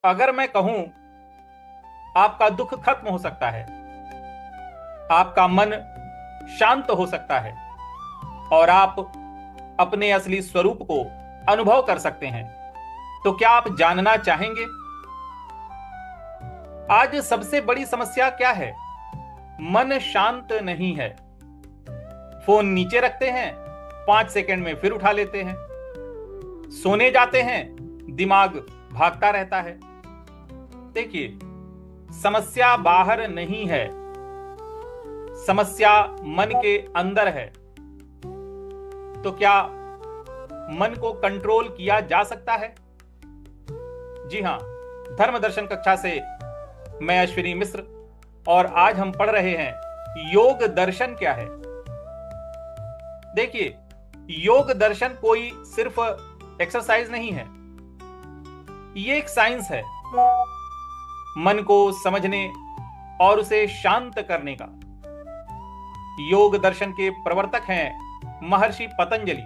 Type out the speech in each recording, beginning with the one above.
अगर मैं कहूं आपका दुख खत्म हो सकता है, आपका मन शांत हो सकता है और आप अपने असली स्वरूप को अनुभव कर सकते हैं, तो क्या आप जानना चाहेंगे आज सबसे बड़ी समस्या क्या है? मन शांत नहीं है। फोन नीचे रखते हैं, 5 सेकंड में फिर उठा लेते हैं। सोने जाते हैं, दिमाग भागता रहता है। देखिए, समस्या बाहर नहीं है, समस्या मन के अंदर है। तो क्या मन को कंट्रोल किया जा सकता है? जी हां, धर्म दर्शन कक्षा से मैं अश्विनी मिश्र और आज हम पढ़ रहे हैं योग दर्शन क्या है। देखिए, योग दर्शन कोई सिर्फ एक्सरसाइज नहीं है, ये एक साइंस है मन को समझने और उसे शांत करने का। योग दर्शन के प्रवर्तक हैं महर्षि पतंजलि।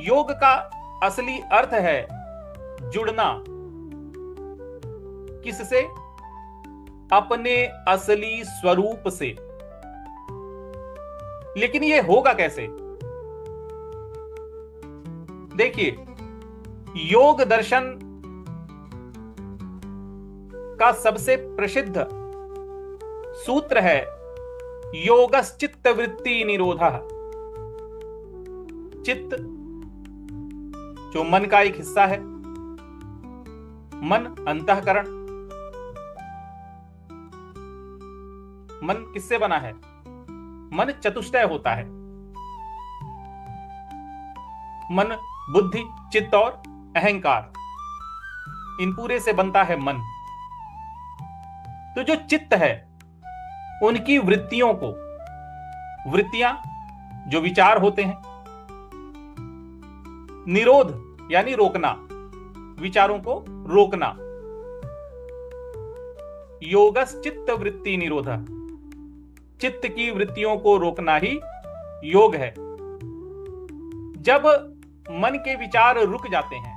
योग का असली अर्थ है जुड़ना। किससे? अपने असली स्वरूप से। लेकिन यह होगा कैसे? देखिए, योग दर्शन का सबसे प्रसिद्ध सूत्र है योगश्चित्त वृत्ति निरोधः। चित्त जो मन का एक हिस्सा है, मन अंतःकरण। मन किससे बना है? मन चतुष्टय होता है। मन, बुद्धि, चित्त और अहंकार, इन पूरे से बनता है मन। तो जो चित्त है, उनकी वृत्तियों को, वृत्तियां जो विचार होते हैं, निरोध यानी रोकना, विचारों को रोकना। योगश्चित्त वृत्ति निरोधः, चित्त की वृत्तियों को रोकना ही योग है। जब मन के विचार रुक जाते हैं,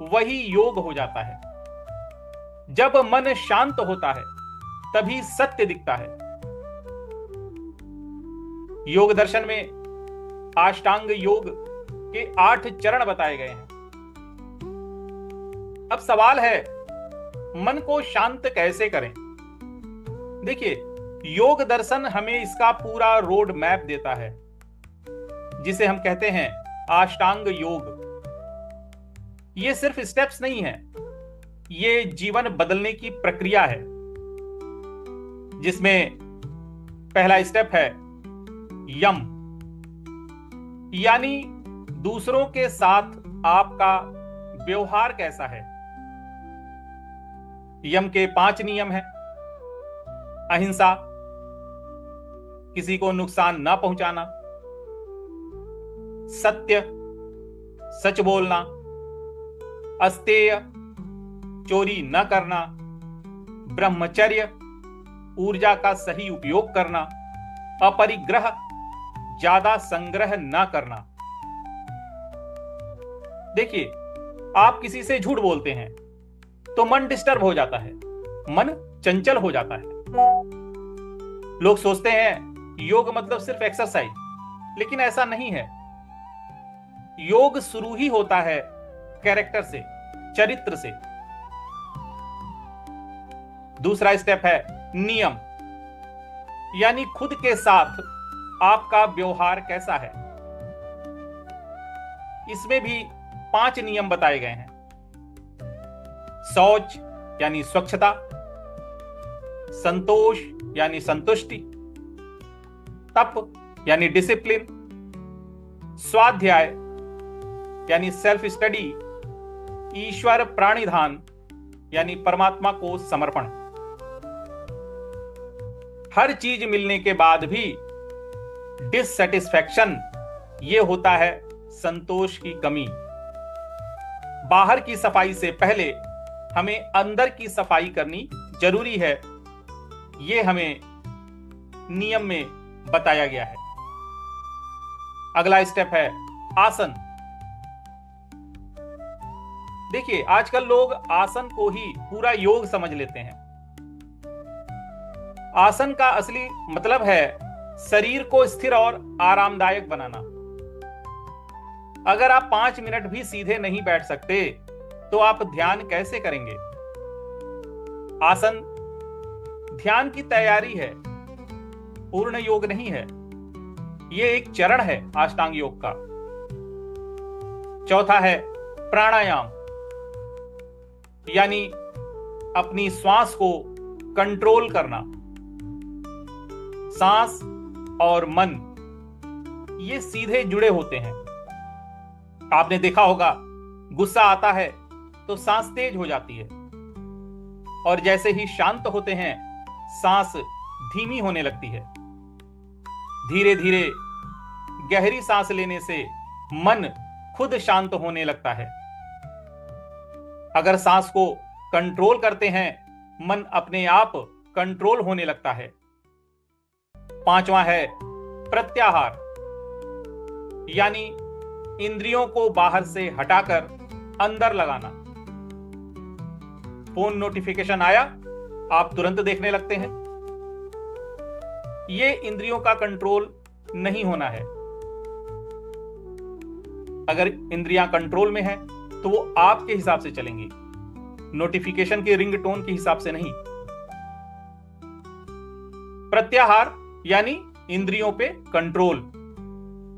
वही योग हो जाता है। जब मन शांत होता है, तभी सत्य दिखता है। योग दर्शन में अष्टांग योग के 8 चरण बताए गए हैं। अब सवाल है, मन को शांत कैसे करें? देखिए, योग दर्शन हमें इसका पूरा रोड मैप देता है, जिसे हम कहते हैं अष्टांग योग। ये सिर्फ स्टेप्स नहीं है, ये जीवन बदलने की प्रक्रिया है, जिसमें पहला स्टेप है यम, यानी दूसरों के साथ आपका व्यवहार कैसा है। यम के 5 नियम हैं। अहिंसा, किसी को नुकसान ना पहुंचाना। सत्य, सच बोलना। अस्तेय, चोरी न करना। ब्रह्मचर्य, ऊर्जा का सही उपयोग करना। अपरिग्रह, ज्यादा संग्रह न करना। देखिए, आप किसी से झूठ बोलते हैं तो मन डिस्टर्ब हो जाता है, मन चंचल हो जाता है। लोग सोचते हैं योग मतलब सिर्फ एक्सरसाइज, लेकिन ऐसा नहीं है। योग शुरू ही होता है कैरेक्टर से, चरित्र से। दूसरा स्टेप है नियम, यानी खुद के साथ आपका व्यवहार कैसा है। इसमें भी 5 नियम बताए गए हैं। शौच यानी स्वच्छता, संतोष यानी संतुष्टि, तप यानी डिसिप्लिन, स्वाध्याय यानी सेल्फ स्टडी, ईश्वर प्राणिधान यानी परमात्मा को समर्पण। हर चीज मिलने के बाद भी डिससेटिस्फैक्शन, ये होता है संतोष की कमी। बाहर की सफाई से पहले हमें अंदर की सफाई करनी जरूरी है, ये हमें नियम में बताया गया है। अगला स्टेप है आसन। देखिए, आजकल लोग आसन को ही पूरा योग समझ लेते हैं। आसन का असली मतलब है शरीर को स्थिर और आरामदायक बनाना। अगर आप 5 मिनट भी सीधे नहीं बैठ सकते तो आप ध्यान कैसे करेंगे? आसन ध्यान की तैयारी है, पूर्ण योग नहीं है। यह एक चरण है अष्टांग योग का। चौथा है प्राणायाम, यानी अपनी श्वास को कंट्रोल करना। सांस और मन ये सीधे जुड़े होते हैं। आपने देखा होगा, गुस्सा आता है तो सांस तेज हो जाती है, और जैसे ही शांत होते हैं सांस धीमी होने लगती है। धीरे धीरे गहरी सांस लेने से मन खुद शांत होने लगता है। अगर सांस को कंट्रोल करते हैं, मन अपने आप कंट्रोल होने लगता है। पांचवा है प्रत्याहार, यानी इंद्रियों को बाहर से हटाकर अंदर लगाना। फोन नोटिफिकेशन आया, आप तुरंत देखने लगते हैं। यह इंद्रियों का कंट्रोल नहीं होना है। अगर इंद्रियां कंट्रोल में है तो वो आपके हिसाब से चलेंगी, नोटिफिकेशन के रिंगटोन के हिसाब से नहीं। प्रत्याहार यानी इंद्रियों पे कंट्रोल।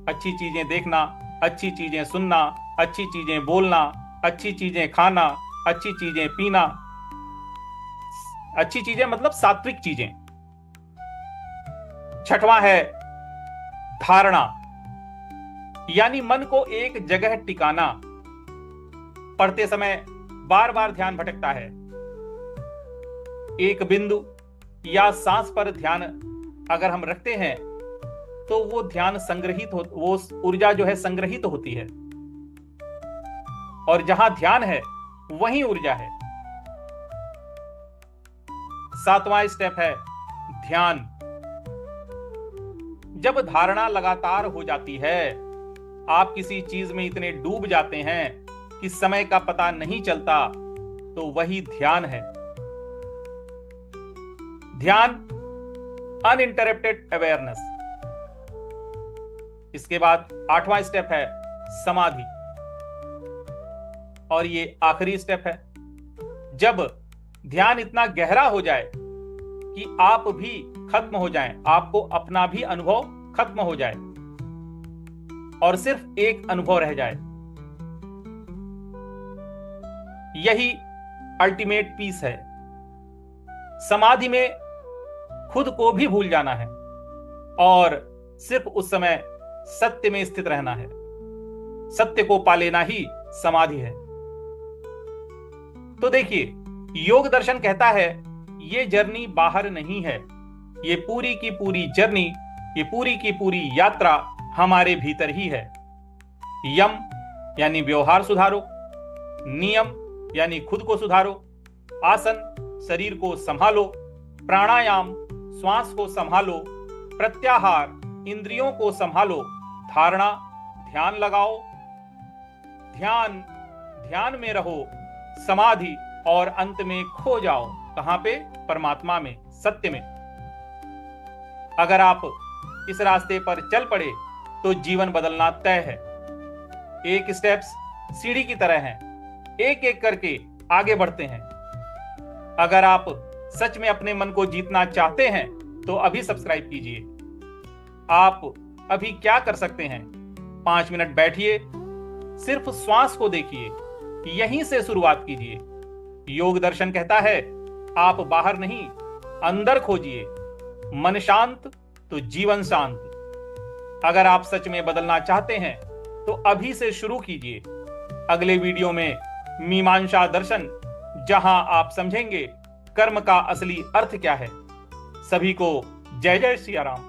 अच्छी चीजें देखना, अच्छी चीजें सुनना, अच्छी चीजें बोलना, अच्छी चीजें खाना, अच्छी चीजें पीना। अच्छी चीजें मतलब सात्विक चीजें। छठवां है धारणा, यानी मन को एक जगह टिकाना। पढ़ते समय बार बार ध्यान भटकता है। एक बिंदु या सांस पर ध्यान अगर हम रखते हैं तो वो ध्यान संग्रहित हो, वो ऊर्जा जो है संग्रहित होती है, और जहां ध्यान है वहीं ऊर्जा है। सातवां स्टेप है ध्यान। जब धारणा लगातार हो जाती है, आप किसी चीज में इतने डूब जाते हैं कि समय का पता नहीं चलता, तो वही ध्यान है। ध्यान अनइंटरप्टेड अवेयरनेस। इसके बाद आठवां स्टेप है समाधि, और ये आखिरी स्टेप है। जब ध्यान इतना गहरा हो जाए कि आप भी खत्म हो जाएं, आपको अपना भी अनुभव खत्म हो जाए और सिर्फ एक अनुभव रह जाए, यही अल्टीमेट पीस है। समाधि में खुद को भी भूल जाना है और सिर्फ उस समय सत्य में स्थित रहना है। सत्य को पा लेना ही समाधि है। तो देखिए, योग दर्शन कहता है ये जर्नी बाहर नहीं है, ये पूरी की पूरी जर्नी, ये पूरी की पूरी यात्रा हमारे भीतर ही है। यम यानी व्यवहार सुधारो, नियम यानी खुद को सुधारो, आसन शरीर को संभालो, प्राणायाम श्वास को संभालो, प्रत्याहार इंद्रियों को संभालो, धारणा ध्यान लगाओ, ध्यान ध्यान में रहो, समाधि और अंत में खो जाओ। कहां पे? परमात्मा में, सत्य में। अगर आप इस रास्ते पर चल पड़े तो जीवन बदलना तय है। एक स्टेप्स सीढ़ी की तरह हैं, एक एक करके आगे बढ़ते हैं। अगर आप सच में अपने मन को जीतना चाहते हैं तो अभी सब्सक्राइब कीजिए। आप अभी क्या कर सकते हैं? 5 मिनट बैठिए, सिर्फ श्वास को देखिए, यहीं से शुरुआत कीजिए। योग दर्शन कहता है आप बाहर नहीं, अंदर खोजिए। मन शांत तो जीवन शांत। अगर आप सच में बदलना चाहते हैं तो अभी से शुरू कीजिए। अगले वीडियो में मीमांसा दर्शन, जहां आप समझेंगे कर्म का असली अर्थ क्या है। सभी को जय जय सिया राम।